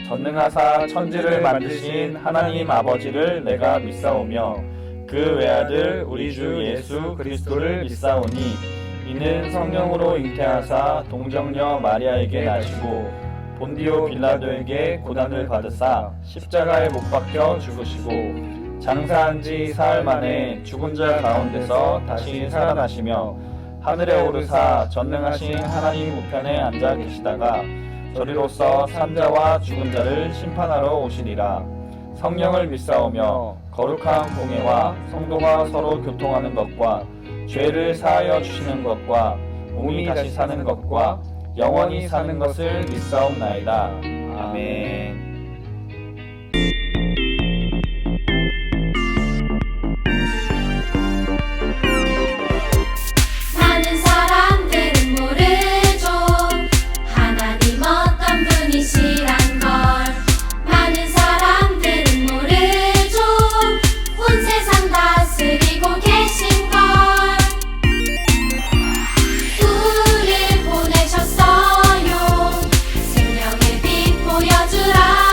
전능하사 천지를 만드신 하나님 아버지를 내가 믿사오며 그 외아들 우리 주 예수 그리스도를 믿사오니 이는 성령으로 잉태하사 동정녀 마리아에게 나시고 본디오 빌라도에게 고난을 받으사 십자가에 못 박혀 죽으시고 장사한 지 사흘 만에 죽은 자 가운데서 다시 살아나시며 하늘에 오르사 전능하신 하나님 우편에 앉아 계시다가 저리로서 산자와 죽은 자를 심판하러 오시리라. 성령을 믿사오며 거룩한 공예와 성도가 서로 교통하는 것과 죄를 사하여 주시는 것과 몸이 다시 사는 것과 영원히 사는 것을 믿사옵나이다. 아멘. 많은 사람들은 모르죠 하나님 어떤 분이시란 걸. 많은 사람들은 모르죠 온 세상 다스리고 계신 걸. 우릴 보내셨어요 생명의 빛 보여주라.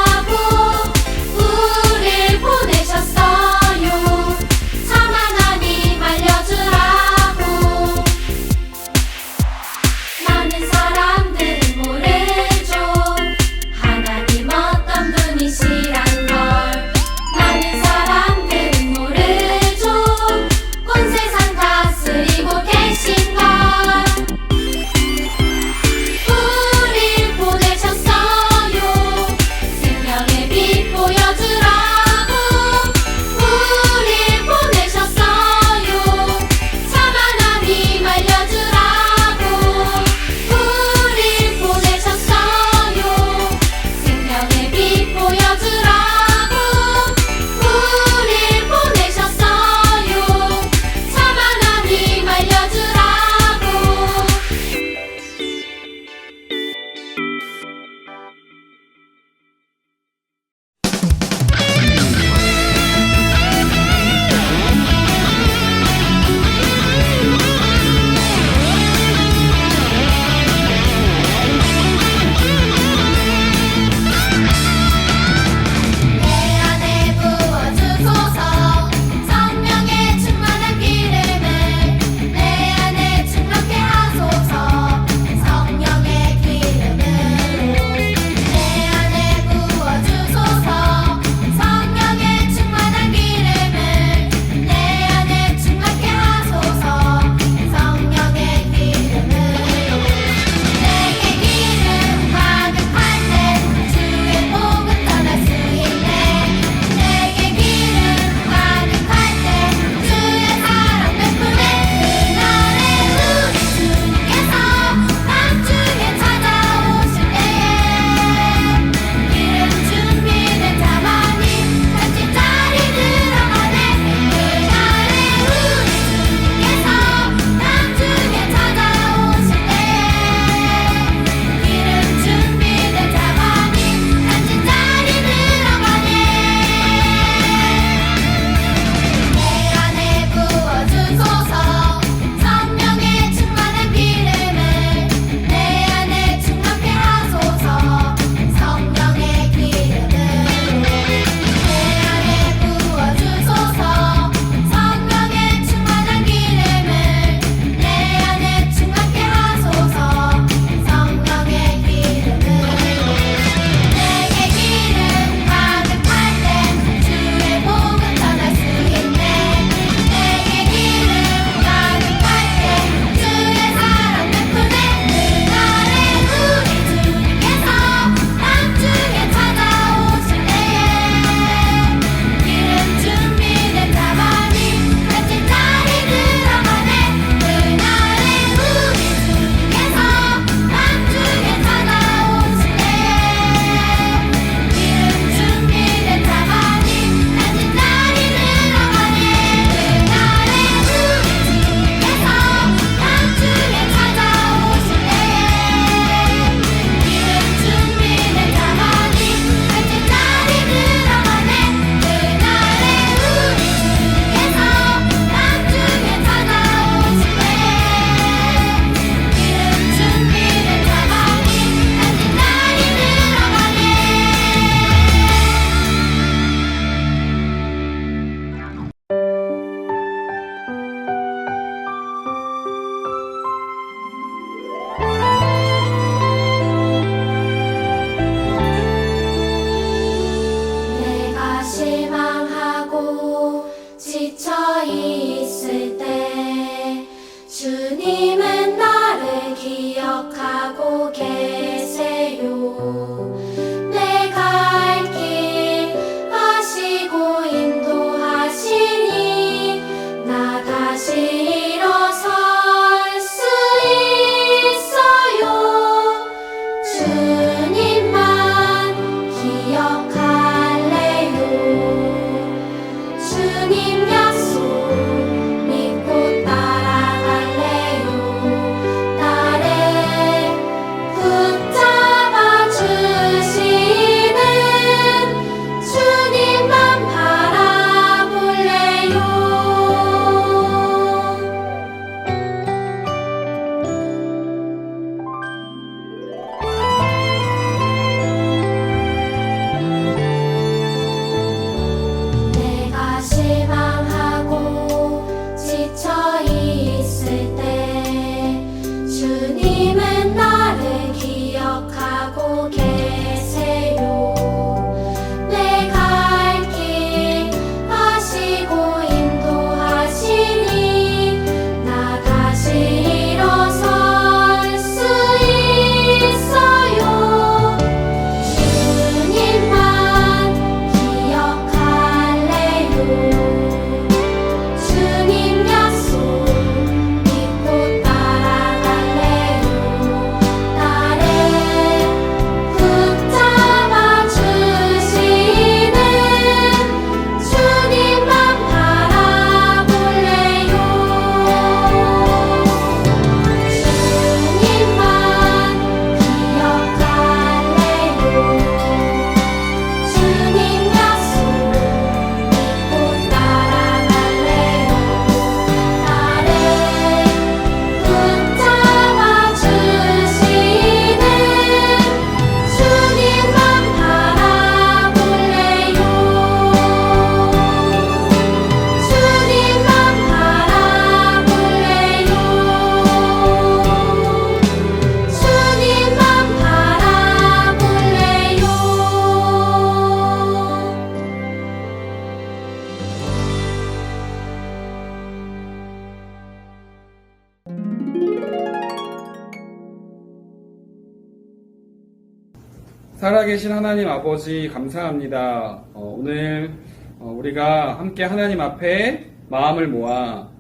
살아계신 하나님 아버지 감사합니다. 오늘 우리가 함께 하나님 앞에 마음을 모아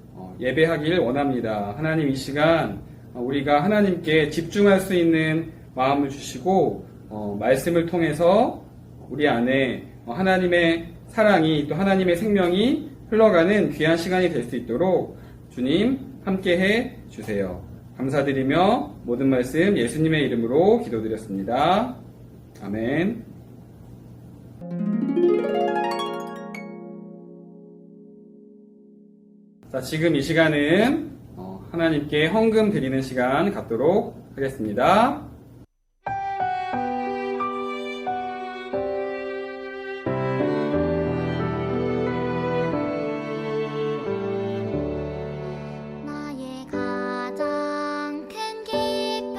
예배하길 원합니다. 하나님 이 시간 우리가 하나님께 집중할 수 있는 마음을 주시고 말씀을 통해서 우리 안에 하나님의 사랑이 또 하나님의 생명이 흘러가는 귀한 시간이 될 수 있도록 주님 함께 해 주세요. 감사드리며 모든 말씀 예수님의 이름으로 기도드렸습니다. 아멘. 자, 지금 이 시간은 하나님께 헌금 드리는 시간 갖도록 하겠습니다. 나의 가장 큰 기쁨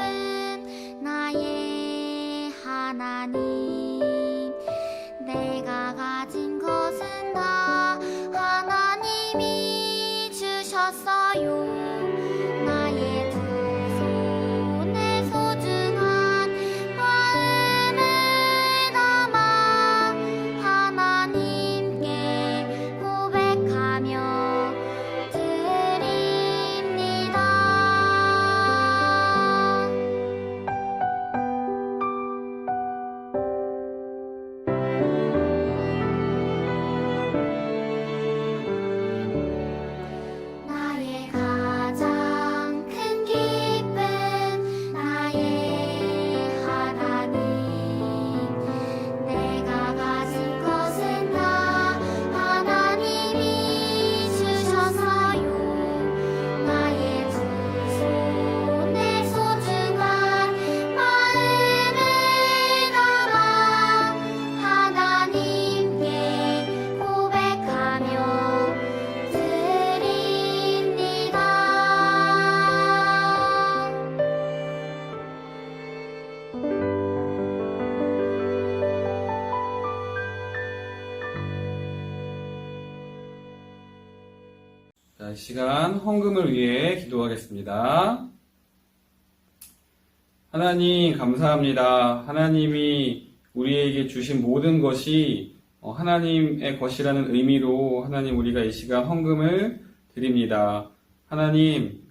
나의 하나님 내가 가진 것은 다 하나님이 주셨어요. 나의 두 손에 소중한 마음을 담아 하나님께 고백하며 드립니다. 나의 가장 큰 기쁨 나의 하나님 내가 가진 것은 다 하나님이 주셔서요. 나의 두 손에 소중한 마음을 담아 하나님께 고백하며 드립니다. 자, 이 시간 헌금을 위해 기도하겠습니다. 하나님 감사합니다. 하나님이 우리에게 주신 모든 것이 하나님의 것이라는 의미로 하나님 우리가 이 시간 헌금을 드립니다. 하나님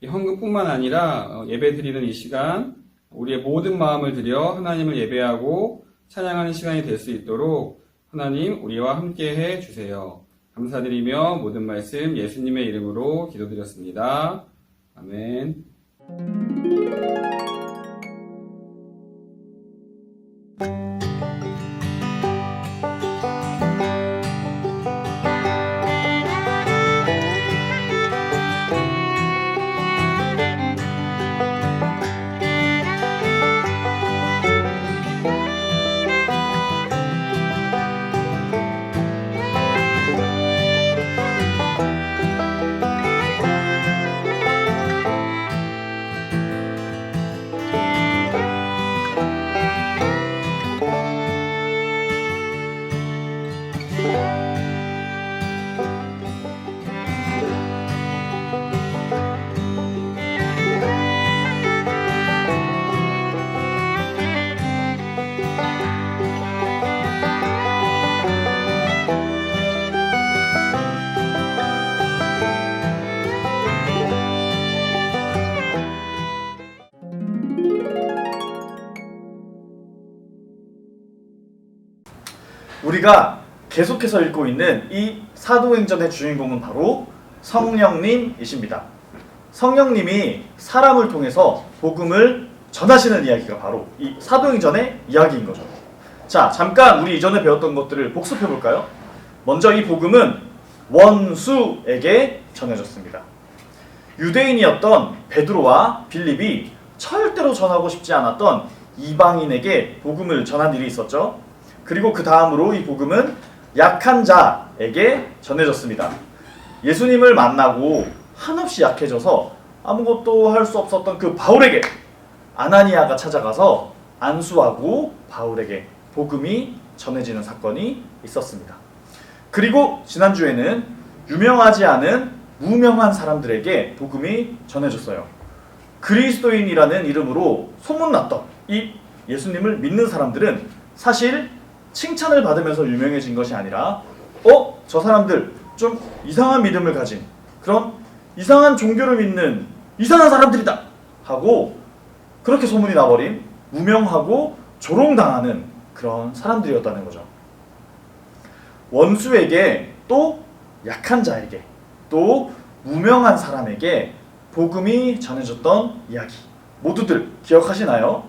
이 헌금뿐만 아니라 예배 드리는 이 시간 우리의 모든 마음을 들여 하나님을 예배하고 찬양하는 시간이 될 수 있도록 하나님 우리와 함께 해 주세요. 감사드리며 모든 말씀 예수님의 이름으로 기도드렸습니다. 아멘. 우리가 계속해서 읽고 있는 이 사도행전의 주인공은 바로 성령님이십니다. 성령님이 사람을 통해서 복음을 전하시는 이야기가 바로 이 사도행전의 이야기인 거죠. 자, 잠깐 우리 이전에 배웠던 것들을 복습해 볼까요? 먼저 이 복음은 원수에게 전해졌습니다. 유대인이었던 베드로와 빌립이 절대로 전하고 싶지 않았던 이방인에게 복음을 전한 일이 있었죠. 그리고 그 다음으로 이 복음은 약한 자에게 전해졌습니다. 예수님을 만나고 한없이 약해져서 아무것도 할 수 없었던 그 바울에게 아나니아가 찾아가서 안수하고 바울에게 복음이 전해지는 사건이 있었습니다. 그리고 지난주에는 유명하지 않은 무명한 사람들에게 복음이 전해졌어요. 그리스도인이라는 이름으로 소문났던 이 예수님을 믿는 사람들은 사실 칭찬을 받으면서 유명해진 것이 아니라 저 사람들 좀 이상한 믿음을 가진 그런 이상한 종교를 믿는 이상한 사람들이다 하고 그렇게 소문이 나버린 무명하고 조롱당하는 그런 사람들이었다는 거죠. 원수에게 또 약한 자에게 또 무명한 사람에게 복음이 전해졌던 이야기 모두들 기억하시나요?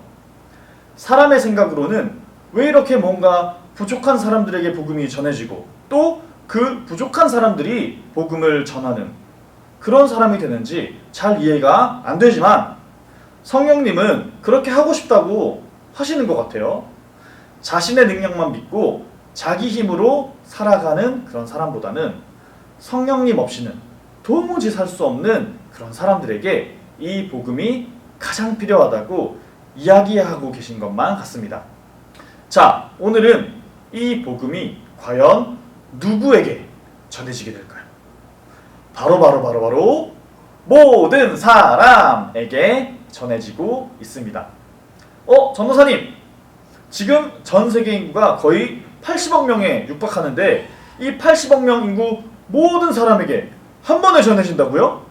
사람의 생각으로는 왜 이렇게 뭔가 부족한 사람들에게 복음이 전해지고 또 그 부족한 사람들이 복음을 전하는 그런 사람이 되는지 잘 이해가 안 되지만 성령님은 그렇게 하고 싶다고 하시는 것 같아요. 자신의 능력만 믿고 자기 힘으로 살아가는 그런 사람보다는 성령님 없이는 도무지 살 수 없는 그런 사람들에게 이 복음이 가장 필요하다고 이야기하고 계신 것만 같습니다. 자, 오늘은 이 복음이 과연 누구에게 전해지게 될까요? 바로 모든 사람에게 전해지고 있습니다. 전도사님, 지금 전 세계 인구가 거의 80억 명에 육박하는데 이 80억 명 인구 모든 사람에게 한 번에 전해진다고요?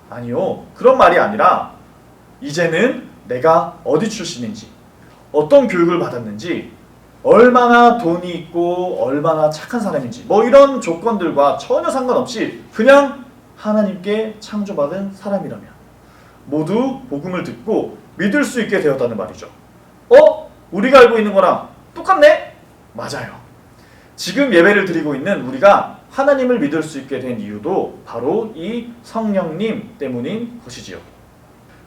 아니요. 그런 말이 아니라 이제는 내가 어디 출신인지, 어떤 교육을 받았는지, 얼마나 돈이 있고 얼마나 착한 사람인지 뭐 이런 조건들과 전혀 상관없이 그냥 하나님께 창조받은 사람이라면 모두 복음을 듣고 믿을 수 있게 되었다는 말이죠. 우리가 알고 있는 거랑 똑같네? 맞아요. 지금 예배를 드리고 있는 우리가 하나님을 믿을 수 있게 된 이유도 바로 이 성령님 때문인 것이지요.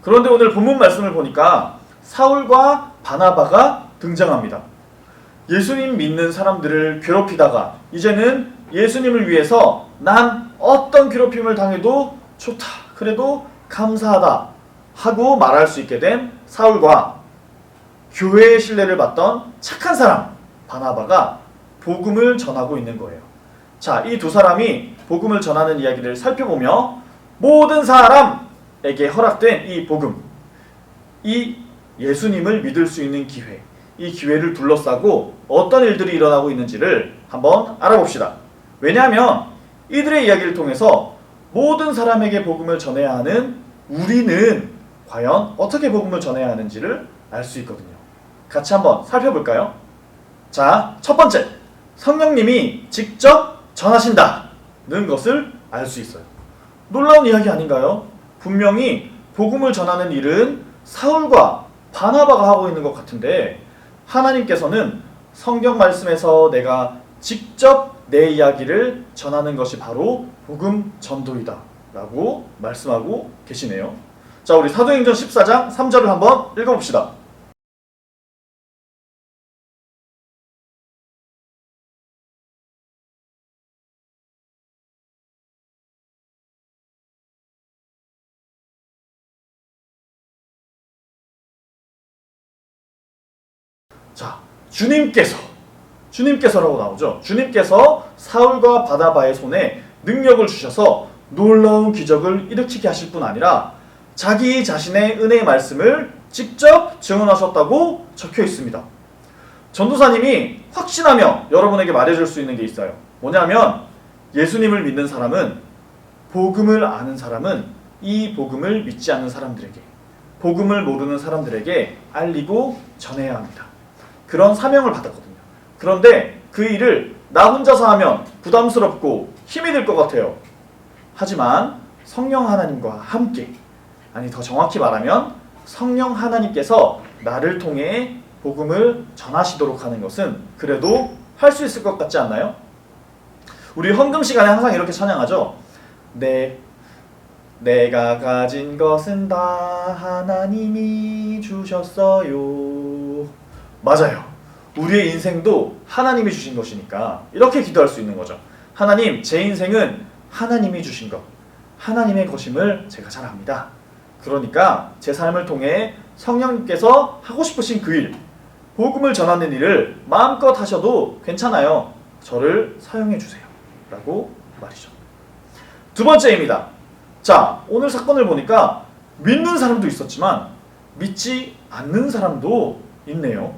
그런데 오늘 본문 말씀을 보니까 사울과 바나바가 등장합니다. 예수님 믿는 사람들을 괴롭히다가 이제는 예수님을 위해서 난 어떤 괴롭힘을 당해도 좋다, 그래도 감사하다 하고 말할 수 있게 된 사울과 교회의 신뢰를 받던 착한 사람 바나바가 복음을 전하고 있는 거예요. 자, 이 두 사람이 복음을 전하는 이야기를 살펴보며 모든 사람에게 허락된 이 복음, 이 예수님을 믿을 수 있는 기회, 이 기회를 둘러싸고 어떤 일들이 일어나고 있는지를 한번 알아봅시다. 왜냐하면 이들의 이야기를 통해서 모든 사람에게 복음을 전해야 하는 우리는 과연 어떻게 복음을 전해야 하는지를 알 수 있거든요. 같이 한번 살펴볼까요? 자, 첫 번째, 성령님이 직접 전하신다는 것을 알 수 있어요. 놀라운 이야기 아닌가요? 분명히 복음을 전하는 일은 사울과 바나바가 하고 있는 것 같은데 하나님께서는 성경 말씀에서 내가 직접 내 이야기를 전하는 것이 바로 복음 전도이다 라고 말씀하고 계시네요. 자, 우리 사도행전 14장 3절을 한번 읽어봅시다. 자, 주님께서라고 나오죠. 주님께서 사울과 바나바의 손에 능력을 주셔서 놀라운 기적을 일으키게 하실 뿐 아니라 자기 자신의 은혜의 말씀을 직접 증언하셨다고 적혀 있습니다. 전도사님이 확신하며 여러분에게 말해줄 수 있는 게 있어요. 뭐냐면 예수님을 믿는 사람은, 복음을 아는 사람은 이 복음을 믿지 않는 사람들에게, 복음을 모르는 사람들에게 알리고 전해야 합니다. 그런 사명을 받았거든요. 그런데 그 일을 나 혼자서 하면 부담스럽고 힘이 들 것 같아요. 하지만 성령 하나님과 함께, 아니 더 정확히 말하면 성령 하나님께서 나를 통해 복음을 전하시도록 하는 것은 그래도 할 수 있을 것 같지 않나요? 우리 헌금 시간에 항상 이렇게 찬양하죠. 내가 가진 것은 다 하나님이 주셨어요. 맞아요. 우리의 인생도 하나님이 주신 것이니까 이렇게 기도할 수 있는 거죠. 하나님, 제 인생은 하나님이 주신 것, 하나님의 것임을 제가 잘 압니다. 그러니까 제 삶을 통해 성령님께서 하고 싶으신 그 일, 복음을 전하는 일을 마음껏 하셔도 괜찮아요. 저를 사용해 주세요. 라고 말이죠. 두 번째입니다. 자, 오늘 사건을 보니까 믿는 사람도 있었지만 믿지 않는 사람도 있네요.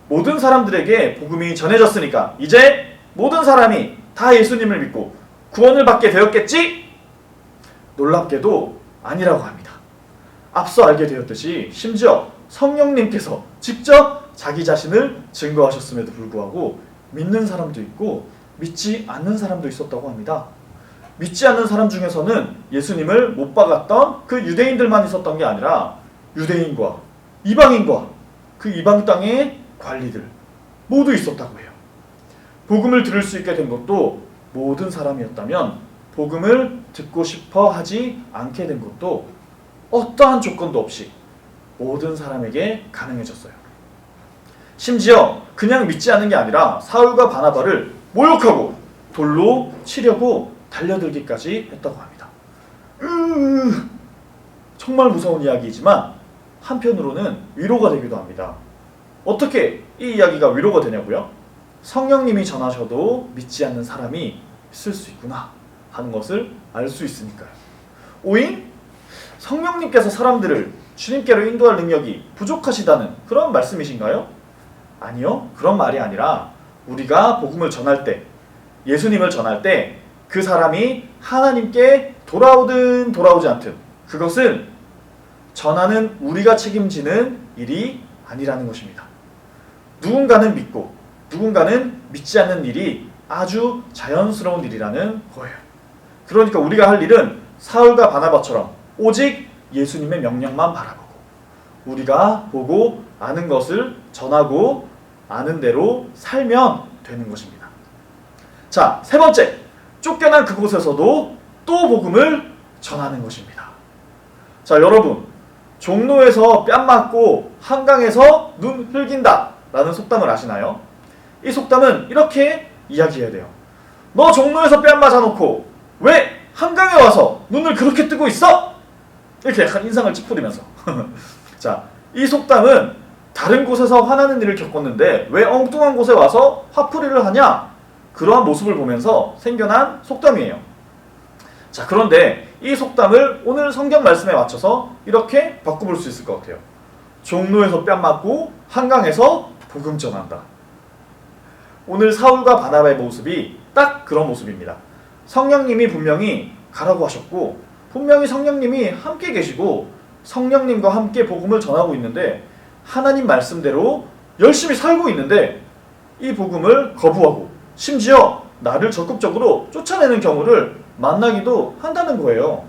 모든 사람들에게 복음이 전해졌으니까 이제 모든 사람이 다 예수님을 믿고 구원을 받게 되었겠지? 놀랍게도 아니라고 합니다. 앞서 알게 되었듯이 심지어 성령님께서 직접 자기 자신을 증거하셨음에도 불구하고 믿는 사람도 있고 믿지 않는 사람도 있었다고 합니다. 믿지 않는 사람 중에서는 예수님을 못 박았던 그 유대인들만 있었던 게 아니라 유대인과 이방인과 그 이방 땅의 관리들 모두 있었다고 해요. 복음을 들을 수 있게 된 것도 모든 사람이었다면 복음을 듣고 싶어 하지 않게 된 것도 어떠한 조건도 없이 모든 사람에게 가능해졌어요. 심지어 그냥 믿지 않는 게 아니라 사울과 바나바를 모욕하고 돌로 치려고 달려들기까지 했다고 합니다. 정말 무서운 이야기이지만 한편으로는 위로가 되기도 합니다. 어떻게 이 이야기가 위로가 되냐고요? 성령님이 전하셔도 믿지 않는 사람이 있을 수 있구나 하는 것을 알 수 있으니까요. 오잉? 성령님께서 사람들을 주님께로 인도할 능력이 부족하시다는 그런 말씀이신가요? 아니요. 그런 말이 아니라 우리가 복음을 전할 때, 예수님을 전할 때 그 사람이 하나님께 돌아오든 돌아오지 않든 그것을 전하는 우리가 책임지는 일이 아니라는 것입니다. 누군가는 믿고 누군가는 믿지 않는 일이 아주 자연스러운 일이라는 거예요. 그러니까 우리가 할 일은 사울과 바나바처럼 오직 예수님의 명령만 바라보고 우리가 보고 아는 것을 전하고 아는 대로 살면 되는 것입니다. 자, 세 번째, 쫓겨난 그곳에서도 또 복음을 전하는 것입니다. 자, 여러분, 종로에서 뺨 맞고 한강에서 눈 흘긴다 라는 속담을 아시나요? 이 속담은 이렇게 이야기해야 돼요. 너 종로에서 뺨 맞아놓고 왜 한강에 와서 눈을 그렇게 뜨고 있어? 이렇게 약간 인상을 찌푸리면서 자, 이 속담은 다른 곳에서 화나는 일을 겪었는데 왜 엉뚱한 곳에 와서 화풀이를 하냐? 그러한 모습을 보면서 생겨난 속담이에요. 자, 그런데 이 속담을 오늘 성경 말씀에 맞춰서 이렇게 바꿔볼 수 있을 것 같아요. 종로에서 뺨 맞고 한강에서 복음 전한다. 오늘 사울과 바나바의 모습이 딱 그런 모습입니다. 성령님이 분명히 가라고 하셨고 분명히 성령님이 함께 계시고 성령님과 함께 복음을 전하고 있는데 하나님 말씀대로 열심히 살고 있는데 이 복음을 거부하고 심지어 나를 적극적으로 쫓아내는 경우를 만나기도 한다는 거예요.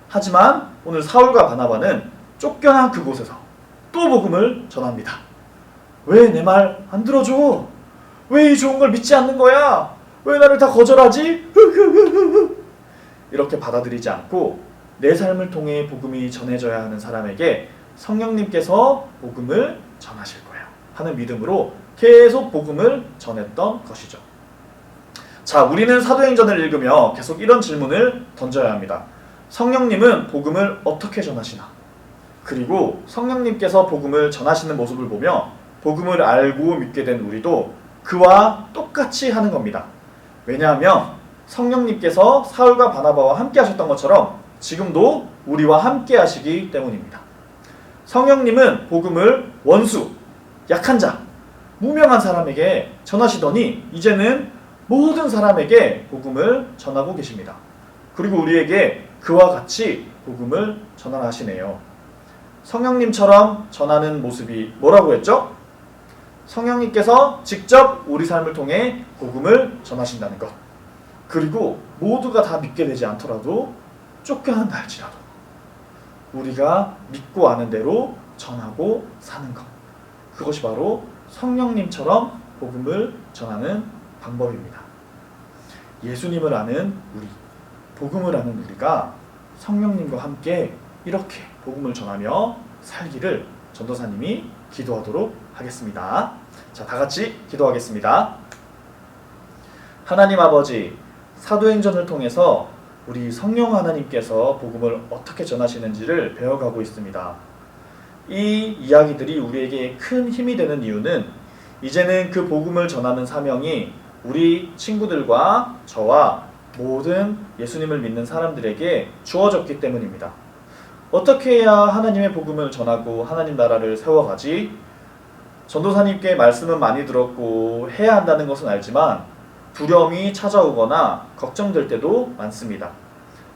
하지만 오늘 사울과 바나바는 쫓겨난 그곳에서 또 복음을 전합니다. 왜 내 말 안 들어줘? 왜 이 좋은 걸 믿지 않는 거야? 왜 나를 다 거절하지? 이렇게 받아들이지 않고 내 삶을 통해 복음이 전해져야 하는 사람에게 성령님께서 복음을 전하실 거야 하는 믿음으로 계속 복음을 전했던 것이죠. 자, 우리는 사도행전을 읽으며 계속 이런 질문을 던져야 합니다. 성령님은 복음을 어떻게 전하시나? 그리고 성령님께서 복음을 전하시는 모습을 보며 복음을 알고 믿게 된 우리도 그와 똑같이 하는 겁니다. 왜냐하면 성령님께서 사울과 바나바와 함께 하셨던 것처럼 지금도 우리와 함께 하시기 때문입니다. 성령님은 복음을 원수, 약한 자, 무명한 사람에게 전하시더니 이제는 모든 사람에게 복음을 전하고 계십니다. 그리고 우리에게 그와 같이 복음을 전하시네요. 성령님처럼 전하는 모습이 뭐라고 했죠? 성령님께서 직접 우리 삶을 통해 복음을 전하신다는 것. 그리고 모두가 다 믿게 되지 않더라도 쫓겨난다 할지라도 우리가 믿고 아는 대로 전하고 사는 것. 그것이 바로 성령님처럼 복음을 전하는 방법입니다. 예수님을 아는 우리, 복음을 아는 우리가 성령님과 함께 이렇게 복음을 전하며 살기를 전도사님이 기도하도록 하겠습니다. 자, 다 같이 기도하겠습니다. 하나님 아버지, 사도행전을 통해서 우리 성령 하나님께서 복음을 어떻게 전하시는지를 배워가고 있습니다. 이 이야기들이 우리에게 큰 힘이 되는 이유는 이제는 그 복음을 전하는 사명이 우리 친구들과 저와 모든 예수님을 믿는 사람들에게 주어졌기 때문입니다. 어떻게 해야 하나님의 복음을 전하고 하나님 나라를 세워가지? 전도사님께 말씀은 많이 들었고 해야 한다는 것은 알지만 두려움이 찾아오거나 걱정될 때도 많습니다.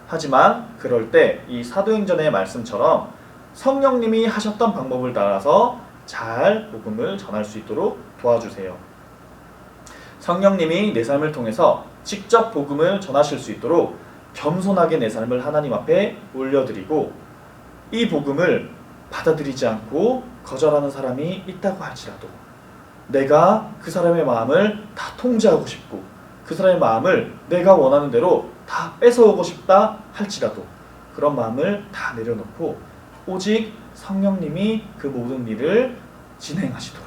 하지만 그럴 때 이 사도행전의 말씀처럼 성령님이 하셨던 방법을 따라서 잘 복음을 전할 수 있도록 도와주세요. 성령님이 내 삶을 통해서 직접 복음을 전하실 수 있도록 겸손하게 내 삶을 하나님 앞에 올려드리고 이 복음을 받아들이지 않고 거절하는 사람이 있다고 할지라도 내가 그 사람의 마음을 다 통제하고 싶고 그 사람의 마음을 내가 원하는 대로 다 뺏어오고 싶다 할지라도 그런 마음을 다 내려놓고 오직 성령님이 그 모든 일을 진행하시도록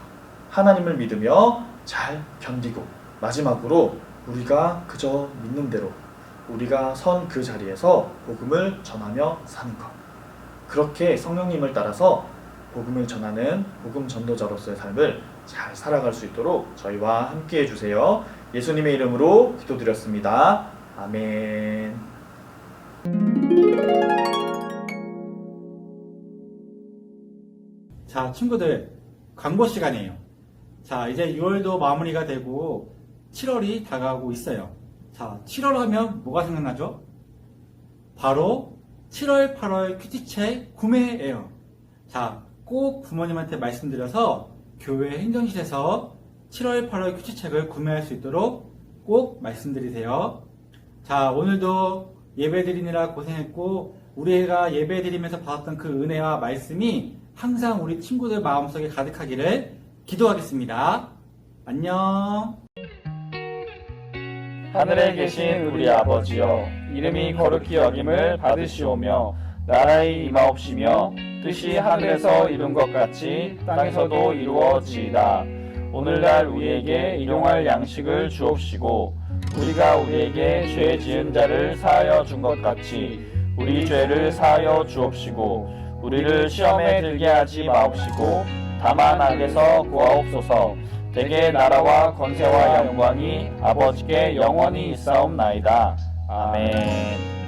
하나님을 믿으며 잘 견디고 마지막으로 우리가 그저 믿는 대로 우리가 선 그 자리에서 복음을 전하며 사는 것. 그렇게 성령님을 따라서 복음을 전하는 복음 전도자로서의 삶을 잘 살아갈 수 있도록 저희와 함께 해주세요. 예수님의 이름으로 기도드렸습니다. 아멘. 자, 친구들, 광고 시간이에요. 자, 이제 6월도 마무리가 되고 7월이 다가오고 있어요. 자, 7월 하면 뭐가 생각나죠? 바로 7월, 8월 큐티책 구매예요. 자, 꼭 부모님한테 말씀드려서 교회 행정실에서 7월, 8월 큐티책을 구매할 수 있도록 꼭 말씀드리세요. 자, 오늘도 예배 드리느라 고생했고 우리가 예배 드리면서 받았던 그 은혜와 말씀이 항상 우리 친구들 마음속에 가득하기를 기도하겠습니다. 안녕. 하늘에 계신 우리 아버지여, 이름이 거룩히 여김을 받으시오며 나라의 임하옵시며 뜻이 하늘에서 이룬 것 같이 땅에서도 이루어지이다. 오늘날 우리에게 일용할 양식을 주옵시고 우리가 우리에게 죄 지은 자를 사하여 준 것 같이 우리 죄를 사하여 주옵시고 우리를 시험에 들게 하지 마옵시고 다만 악에서 구하옵소서. 대개 나라와 권세와 영광이 아버지께 영원히 있사옵나이다. 아멘.